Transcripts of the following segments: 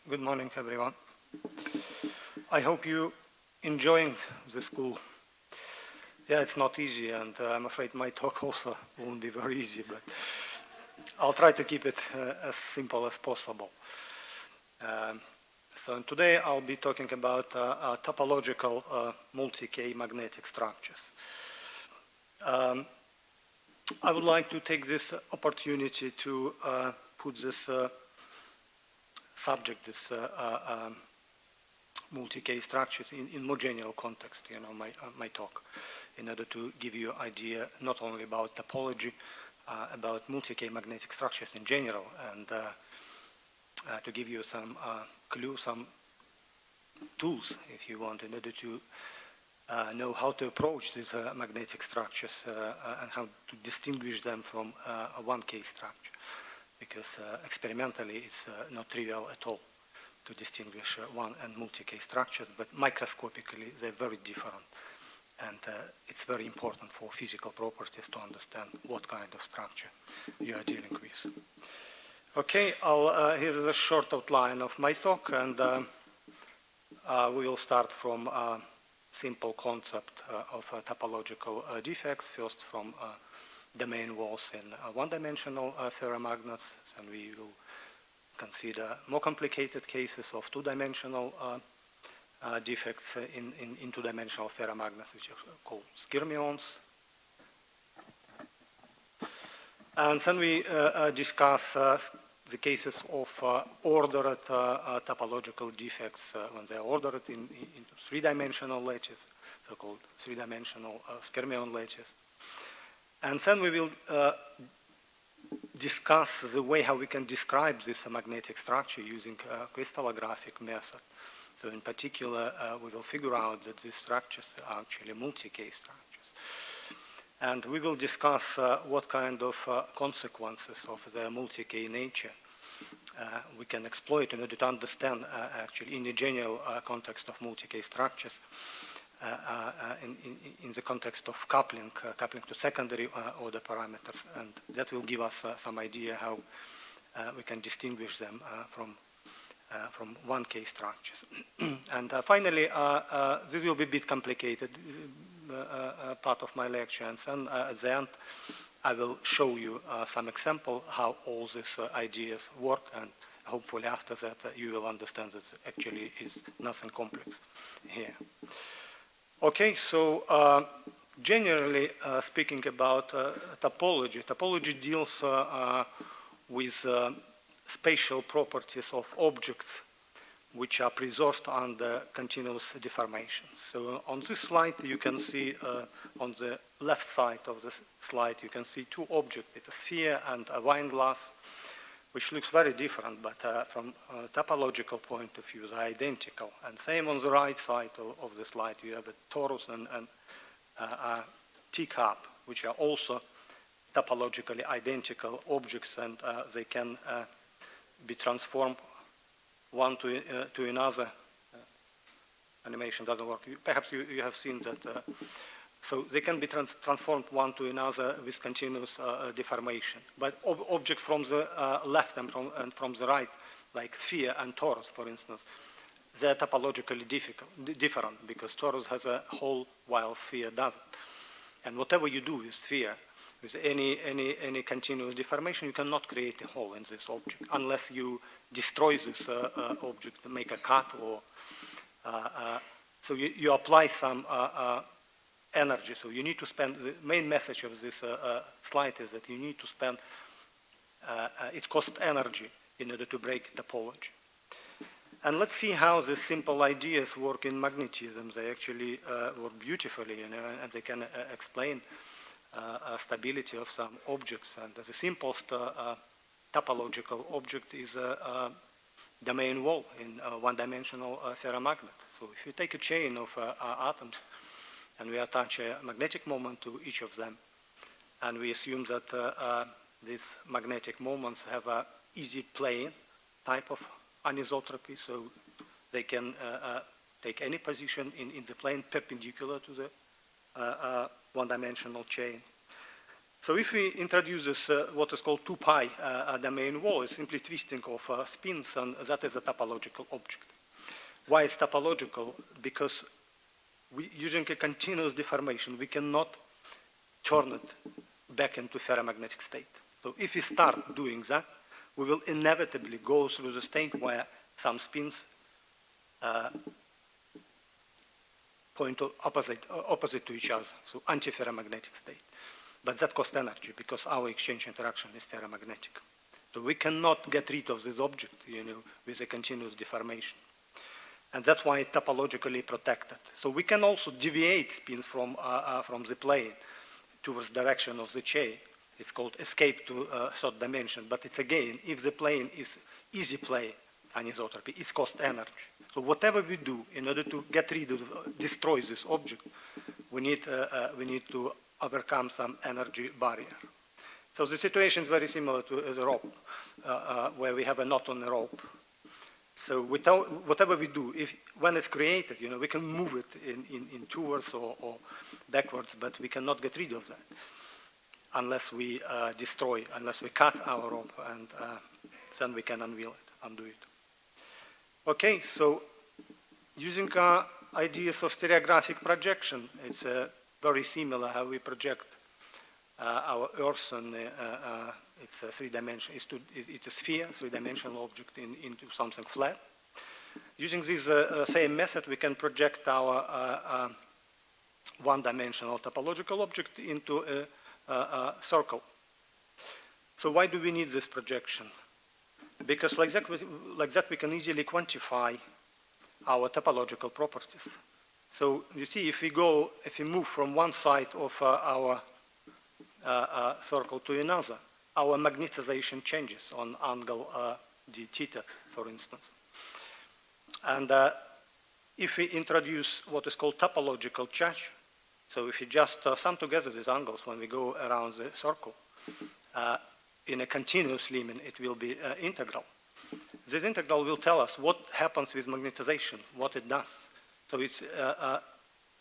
Good morning, everyone. I hope you enjoying the school. Yeah, it's not easy, and I'm afraid my talk also won't be very easy, but I'll try to keep it as simple as possible. So today I'll be talking about topological multi-K magnetic structures. I would like to take this opportunity to put this subject, this multi-K structures in more general context, my talk, in order to give you an idea not only about topology, about multi-K magnetic structures in general, and to give you some clue, some tools, if you want, in order to know how to approach these magnetic structures and how to distinguish them from a 1K structure, because experimentally it's not trivial at all to distinguish one and multi-K structures, but microscopically they're very different. And it's very important for physical properties to understand what kind of structure you are dealing with. Okay, here is a short outline of my talk, and we will start from a simple concept of topological defects, first from domain walls in one-dimensional ferromagnets, and we will consider more complicated cases of two-dimensional defects in two-dimensional ferromagnets, which are called skyrmions. And then we discuss the cases of ordered topological defects when they are ordered into three-dimensional lattices, so-called three-dimensional skyrmion lattices. And then we will discuss the way how we can describe this magnetic structure using crystallographic method. So in particular, we will figure out that these structures are actually multi-K structures. And we will discuss what kind of consequences of the multi-K nature we can exploit in order to understand actually in the general context of multi-K structures, in the context of coupling to secondary order parameters, and that will give us some idea how we can distinguish them from 1K structures. And finally, this will be a bit complicated part of my lecture, and then at the end I will show you some example how all these ideas work, and hopefully after that you will understand that actually is nothing complex here. Okay, so generally speaking about topology deals with spatial properties of objects which are preserved under continuous deformation. So on this slide you can see, on the left side of the slide, you can see two objects, it's a sphere and a wine glass, which looks very different, but from a topological point of view, they're identical. And same on the right side of the slide, you have a torus and a teacup, which are also topologically identical objects, and they can be transformed one to another. Animation doesn't work. Perhaps you have seen that. So they can be transformed one to another with continuous deformation. But objects from the left and from the right, like sphere and torus, for instance, they're topologically different, because torus has a hole while sphere doesn't. And whatever you do with sphere, with any continuous deformation, you cannot create a hole in this object unless you destroy this object, make a cut, or so you apply some energy. So you need to spend, the main message of this slide is that you need to spend, it costs energy in order to break topology. And let's see how the simple ideas work in magnetism. They actually work beautifully, and they can explain stability of some objects. And the simplest topological object is a domain wall in a one-dimensional ferromagnet. So if you take a chain of atoms and we attach a magnetic moment to each of them, and we assume that these magnetic moments have a easy plane type of anisotropy, so they can take any position in the plane perpendicular to the one-dimensional chain. So if we introduce this, what is called 2-pi domain wall, it's simply twisting of spins, and that is a topological object. Why it's topological? Because using a continuous deformation, we cannot turn it back into ferromagnetic state. So if we start doing that, we will inevitably go through the state where some spins point opposite to each other, so anti-ferromagnetic state. But that costs energy because our exchange interaction is ferromagnetic. So we cannot get rid of this object, with a continuous deformation. And that's why it's topologically protected. So we can also deviate spins from the plane towards direction of the chain. It's called escape to third dimension. But it's again, if the plane is easy plane anisotropy, it costs energy. So whatever we do in order to get rid of, destroy this object, we need to overcome some energy barrier. So the situation is very similar to the rope, where we have a knot on the rope. So whatever we do, when it's created, we can move it in towards or backwards, but we cannot get rid of that unless we unless we cut our rope, and then we can undo it. Okay, so using ideas of stereographic projection, it's very similar how we project our Earth, and it's a three-dimensional. It's a sphere, three-dimensional object into something flat. Using this same method, we can project our one-dimensional topological object into a circle. So why do we need this projection? Because like that we can easily quantify our topological properties. So you see, if we move from one side of our circle to another, our magnetization changes on angle d theta, for instance. And if we introduce what is called topological charge, so if you just sum together these angles when we go around the circle, in a continuous limit, it will be integral. This integral will tell us what happens with magnetization, what it does. So it's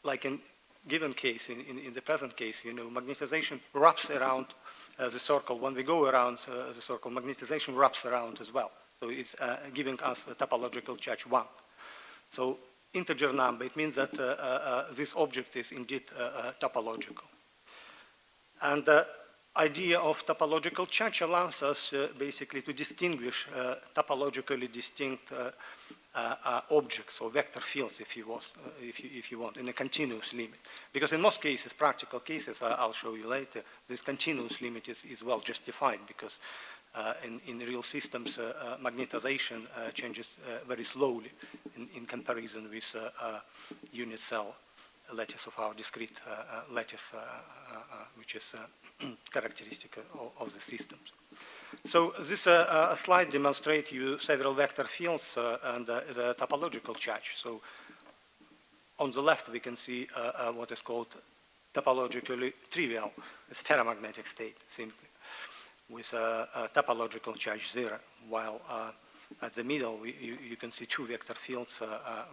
like in given case, in the present case, magnetization wraps around the circle. When we go around the circle, magnetization wraps around as well. So it's giving us a topological charge 1. So integer number, it means that this object is indeed topological. And the idea of topological charge allows us basically to distinguish topologically distinct objects or vector fields, if you want, in a continuous limit. Because in most cases, practical cases, I'll show you later, this continuous limit is well justified, because in real systems, magnetization changes very slowly in comparison with unit cell lattice of our discrete lattice, which is characteristic of the systems. So this slide demonstrates you several vector fields and the topological charge. So on the left we can see what is called topologically trivial, it's ferromagnetic state simply, with a topological charge 0, while at the middle you can see two vector fields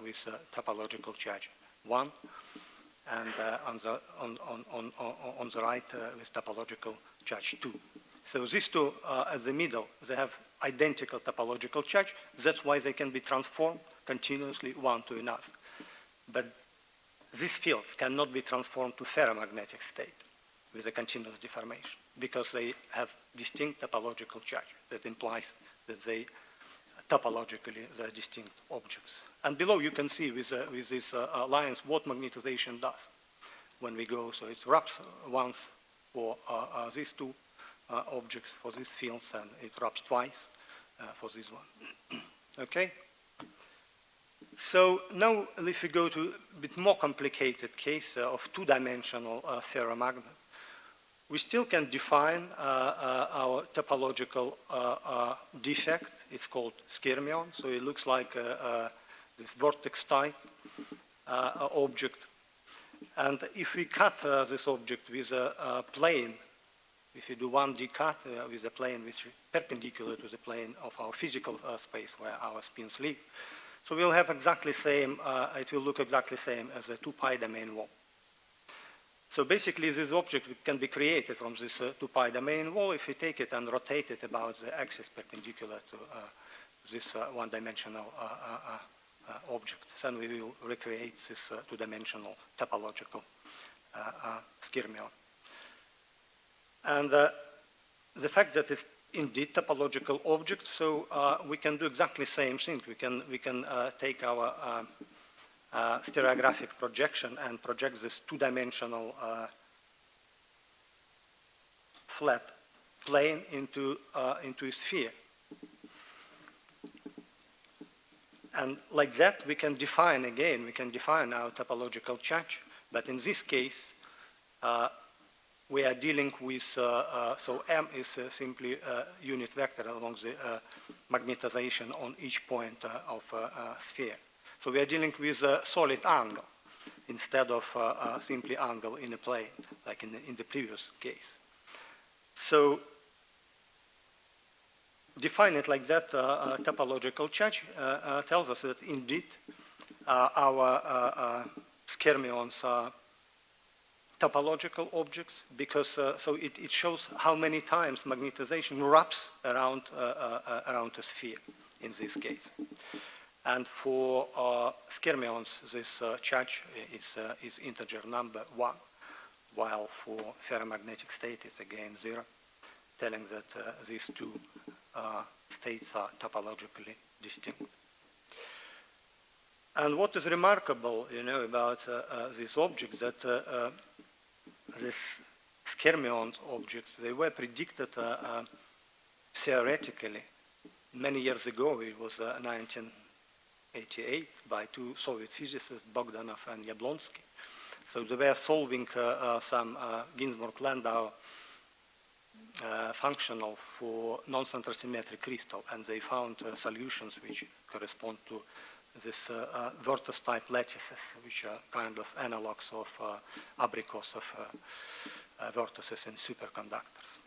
with topological charge 1, and on the right with topological charge 2. So these two at the middle, they have identical topological charge. That's why they can be transformed continuously one to another. But these fields cannot be transformed to ferromagnetic state with a continuous deformation, because they have distinct topological charge. That implies that they topologically they're distinct objects. And below you can see with these lines what magnetization does when we go. So it wraps once for these two objects, for these fields, and it wraps twice for this one. Okay? So now if we go to a bit more complicated case of two-dimensional ferromagnet, we still can define our topological defect. It's called skyrmion. So it looks like this vortex type object. And if we cut this object with a plane, if you do 1D cut with a plane which is perpendicular to the plane of our physical space where our spins live, so we'll have exactly same, it will look exactly same as a 2-pi domain wall. So basically, this object can be created from this 2π domain wall if we take it and rotate it about the axis perpendicular to this one-dimensional object. Then we will recreate this two-dimensional topological skyrmion. And the fact that it's indeed topological object, so we can do exactly the same thing. We can take our stereographic projection and project this two-dimensional flat plane into a sphere. And like that, we can define our topological charge. But in this case, we are dealing with, so M is simply a unit vector along the magnetization on each point of a sphere. So we are dealing with a solid angle instead of simply angle in a plane, like in the previous case. So define it like that, topological charge tells us that indeed our skyrmions are topological objects because so it shows how many times magnetization wraps around a sphere in this case. And for skyrmions, this charge is integer number 1, while for ferromagnetic state it's again 0, telling that these two states are topologically distinct. And what is remarkable, about these objects that these skyrmion objects, they were predicted theoretically many years ago. It was 1988 by two Soviet physicists, Bogdanov and Yablonsky. So they were solving some Ginzburg-Landau functional for non-center symmetric crystal, and they found solutions which correspond to this vortex-type lattices, which are kind of analogs of abricos of vortices in superconductors.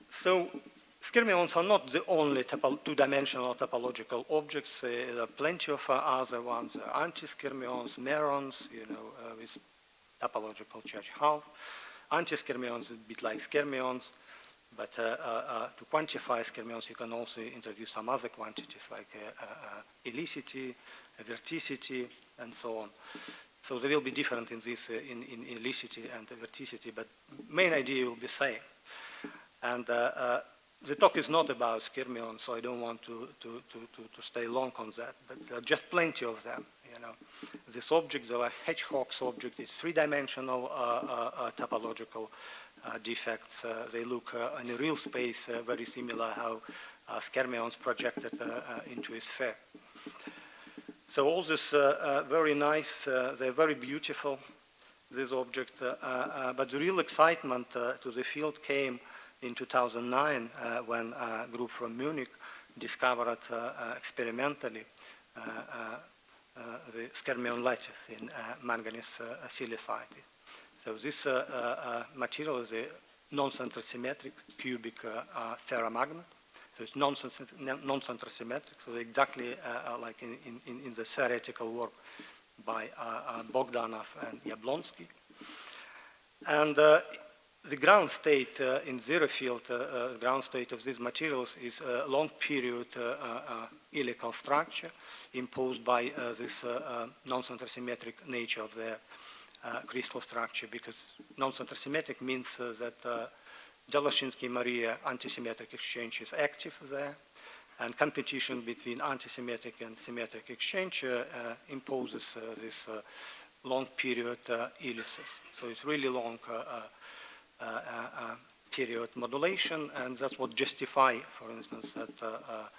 So skyrmions are not the only two-dimensional topological objects. There are plenty of other ones, anti-skyrmions, merons, with topological charge half. Anti-skyrmions are a bit like skyrmions, but to quantify skyrmions, you can also introduce some other quantities like helicity, verticity, and so on. So they will be different in this in helicity and verticity, but main idea will be same. And the talk is not about skyrmions, so I don't want to stay long on that, but there are just plenty of them. These objects are Hedgehogs object. It's three-dimensional topological defects. They look in a real space very similar how skyrmions projected into a sphere. So all this very nice, they're very beautiful, this object, but the real excitement to the field came in 2009 when a group from Munich discovered experimentally the skyrmion lattice in manganese silicide. So this material is a non-center symmetric cubic ferromagnet. So it's non-center symmetric, so exactly like in the theoretical work by Bogdanov and Yablonsky. And the ground state in zero field, ground state of these materials is a long period helical structure imposed by this non-center symmetric nature of the crystal structure, because non-center symmetric means that Dzoloshinsky-Maria antisymmetric exchange is active there, and competition between antisymmetric and symmetric exchange imposes this long period helices. So it's really long period modulation, and that's what justify, for instance, that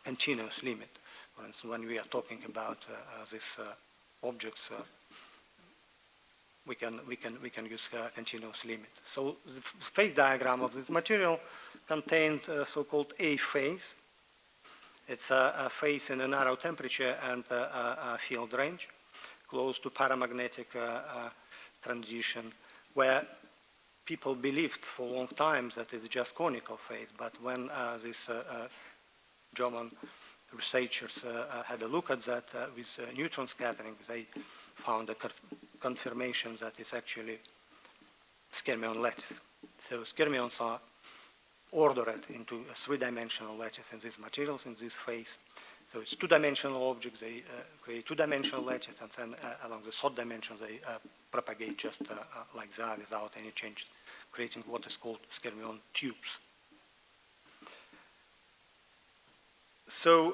continuous limit. For instance, when we are talking about these objects, we can use continuous limit. So the phase diagram of this material contains a so-called A phase. It's a phase in a narrow temperature and a field range, close to paramagnetic transition, where people believed for a long time that it's just conical phase. But when this German researchers had a look at that with neutron scattering. They found a confirmation that it's actually skyrmion lattice. So skyrmions are ordered into three-dimensional lattice in these materials in this phase. So it's two-dimensional objects, they create two-dimensional lattice, and then along the third dimension they propagate just like that without any changes, creating what is called skyrmion tubes. So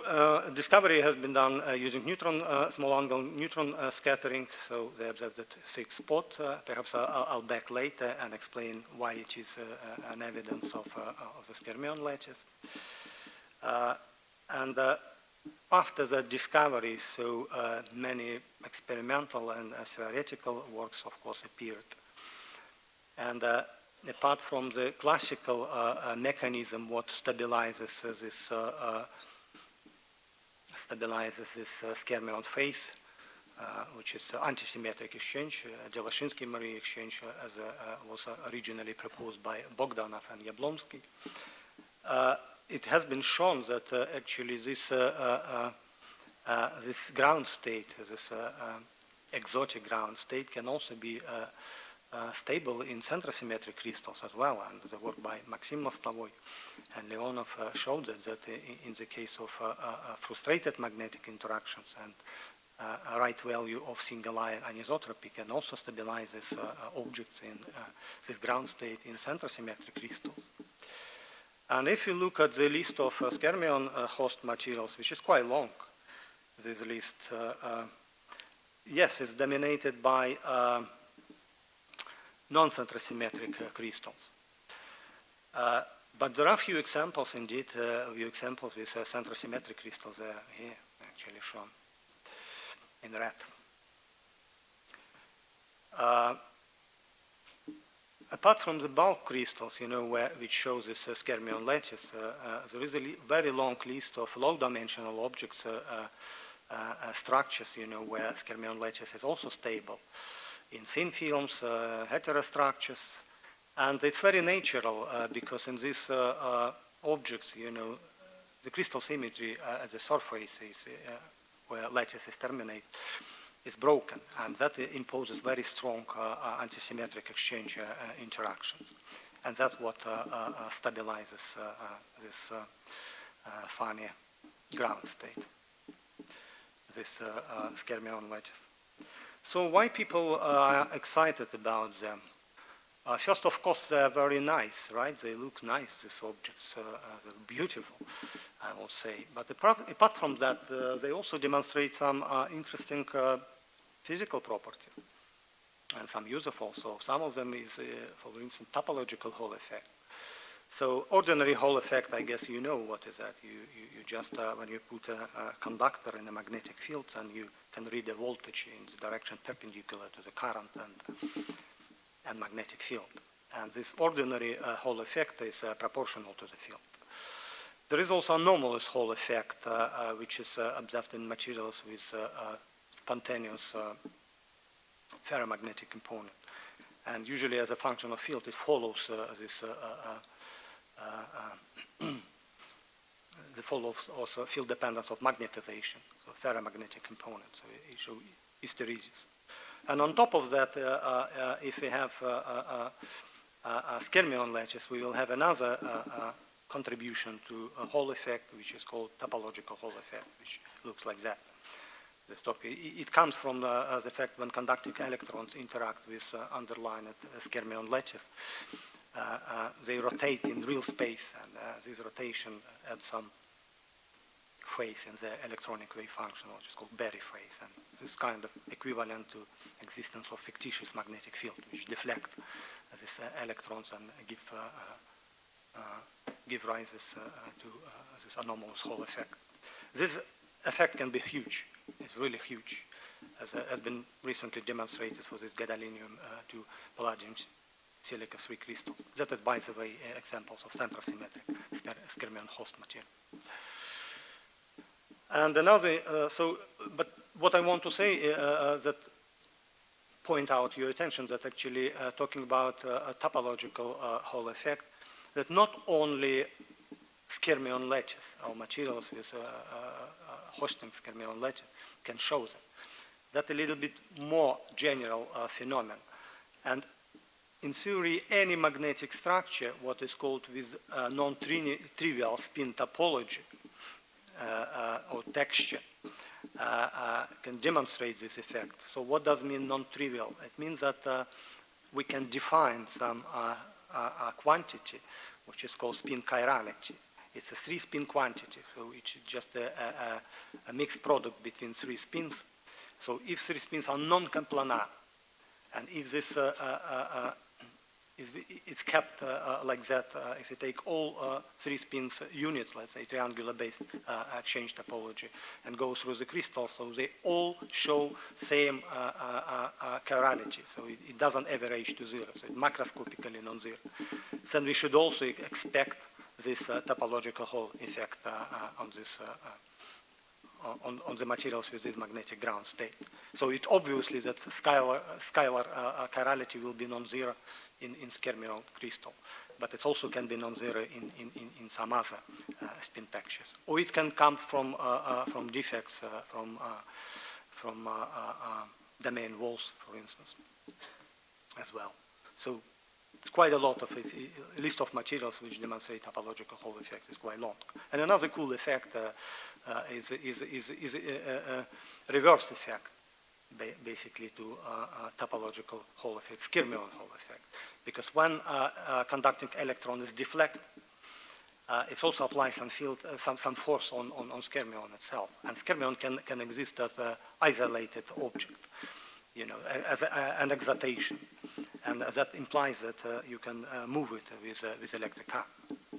discovery has been done using neutron, small angle neutron scattering. So they observed that 6 spot. Perhaps I'll back later and explain why it is an evidence of the skyrmion lattice. And after the discovery, so many experimental and theoretical works, of course, appeared. And apart from the classical mechanism, what stabilizes this skyrmion phase, which is antisymmetric exchange, Deloshinsky-Marie exchange, as was originally proposed by Bogdanov and Yablonsky. It has been shown that actually this ground state, this exotic ground state, can also be stable in centrosymmetric crystals as well, and the work by Maxim Mostavoy and Leonov showed that in the case of frustrated magnetic interactions and a right value of single ion anisotropy can also stabilize these objects in this ground state in centrosymmetric crystals. And if you look at the list of skyrmion host materials, which is quite long, this list, yes, it's dominated by non-centrosymmetric crystals. But there are few examples indeed, few examples with centrosymmetric crystals here actually shown in red. Apart from the bulk crystals, which shows this skyrmion lattice, there is a very long list of low-dimensional objects, structures, where skyrmion lattice is also stable. In thin films, heterostructures, and it's very natural because in these objects, the crystal symmetry at the surface is where lattices terminate is broken, and that imposes very strong antisymmetric exchange interactions, and that's what stabilizes this funny ground state, this skyrmion lattice. So why people are excited about them? First, of course, they're very nice, right? They look nice, these objects, they're beautiful, I will say. But apart from that, they also demonstrate some interesting physical properties and some useful also. Some of them is, for instance, topological Hall effect. So ordinary Hall effect, I guess you know what is that. You just, when you put a conductor in a magnetic field, and you can read the voltage in the direction perpendicular to the current and magnetic field. And this ordinary Hall effect is proportional to the field. There is also anomalous Hall effect, which is observed in materials with spontaneous ferromagnetic component. And usually as a function of field, it follows this the follows also field dependence of magnetization, so ferromagnetic component, so it shows hysteresis. And on top of that, if we have a skyrmion lattice, we will have another contribution to a Hall effect, which is called topological Hall effect, which looks like that. It comes from the fact when conducting electrons interact with underlying skyrmion lattice, they rotate in real space, and this rotation adds some phase in the electronic wave function, which is called Berry phase, and this is kind of equivalent to existence of fictitious magnetic field, which deflect these electrons and give rises to this anomalous Hall effect. This effect can be huge. It's really huge, as has been recently demonstrated for this gadolinium to palladium silica 3 crystals. That is, by the way, examples of centrosymmetric skyrmion host material. And another, but what I want to say that point out your attention that actually talking about a topological Hall effect, that not only skyrmion latches, our materials with hosting skyrmion latches can show them. That's a little bit more general phenomenon. And in theory, any magnetic structure, what is called with non-trivial spin topology or texture, can demonstrate this effect. So what does mean non-trivial? It means that we can define some quantity, which is called spin chirality. It's a three-spin quantity, so it's just a mixed product between three spins. So if three spins are non-coplanar, and if this it's kept like that, if you take all three spins units, let's say triangular-based exchange topology, and go through the crystal, so they all show same chirality. So it doesn't average to zero, so it's macroscopically non-zero. Then we should also expect this topological Hall effect on this on the materials with this magnetic ground state. So it obviously that scalar chirality will be non-zero in skyrmion crystal, but it also can be non-zero in some other spin textures, or it can come from defects from domain walls, for instance, as well. So it's quite a lot of it. A list of materials which demonstrate topological Hall effect is quite long. And another cool effect is a reversed effect, basically, to topological Hall effect, skyrmion Hall effect. Because when conducting electron is deflected, it also applies some field, some force on skyrmion itself. And skyrmion can exist as an isolated object, you know, as an excitation. And that implies that you can move it with electric current,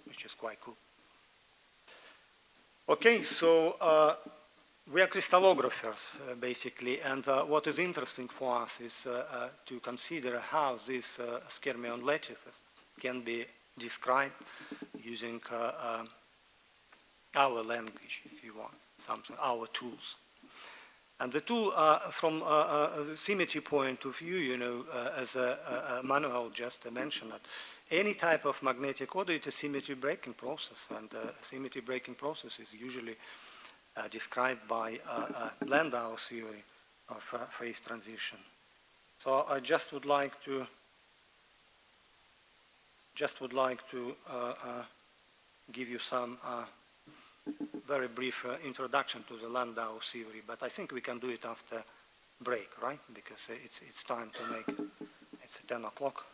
which is quite cool. Okay, so we are crystallographers, basically, and what is interesting for us is to consider how these skyrmion lattices can be described using our language, if you want, our tools. And the tool, from the symmetry point of view, you know, as Manuel just mentioned, that any type of magnetic order is a symmetry breaking process, and symmetry breaking process is usually described by Landau theory of phase transition. So I just would like to give you some very brief introduction to the Landau theory, but I think we can do it after break, right? Because it's time to make, it's 10 o'clock.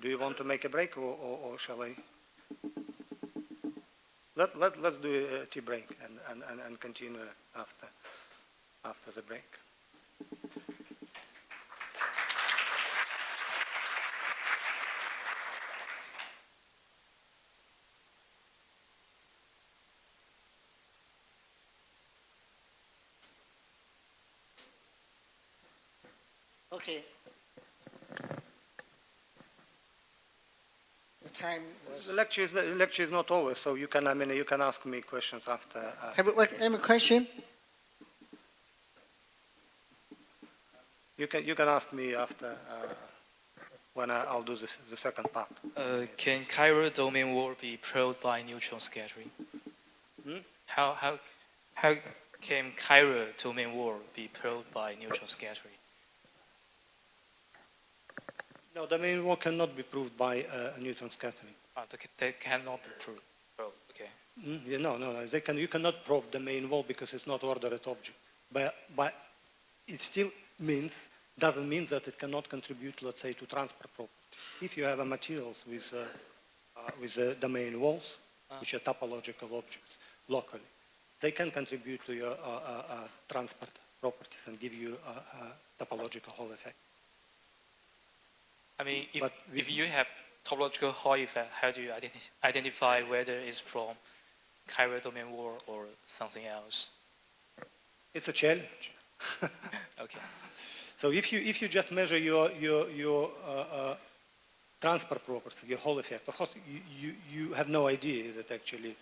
Do you want to make a break, or shall I? Let's do a tea break and continue after the break. Okay. The time was... The lecture is not over, so you can, I mean, you can ask me questions after. Have a question? You can ask me after when I'll do the second part. Can chiral domain wall be probed by neutron scattering? Hmm? How can chiral domain wall be probed by neutron scattering? No, domain wall cannot be proved by neutron scattering. They cannot be proved. Okay. Yeah, no. You cannot probe the main wall because it's not ordered object. But it still doesn't mean that it cannot contribute, let's say, to transport property. If you have a materials with domain walls, which are topological objects locally, they can contribute to your transport properties and give you a topological Hall effect. I mean, if you have topological Hall effect, how do you identify whether it's from chiral domain wall or something else? It's a challenge. Okay. So if you just measure your transport properties, your Hall effect, of course you have no idea that actually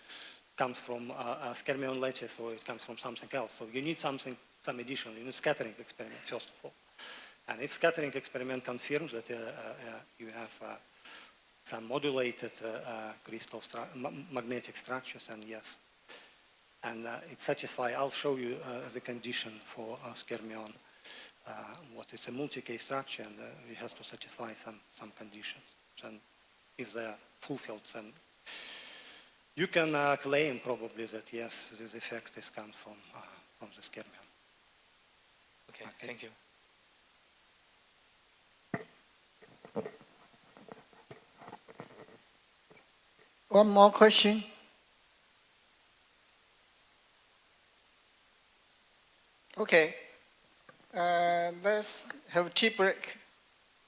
comes from a skyrmion lattice or it comes from something else. So you need some additional, you need scattering experiment first of all. And if scattering experiment confirms that you have some modulated crystal magnetic structures, and yes. And it satisfies, I'll show you the condition for skermion. What is a multi-case structure, and it has to satisfy some conditions. And if they are fulfilled, then you can claim probably that yes, this effect comes from the skermion. Okay, thank you. One more question. Okay. Let's have a tea break.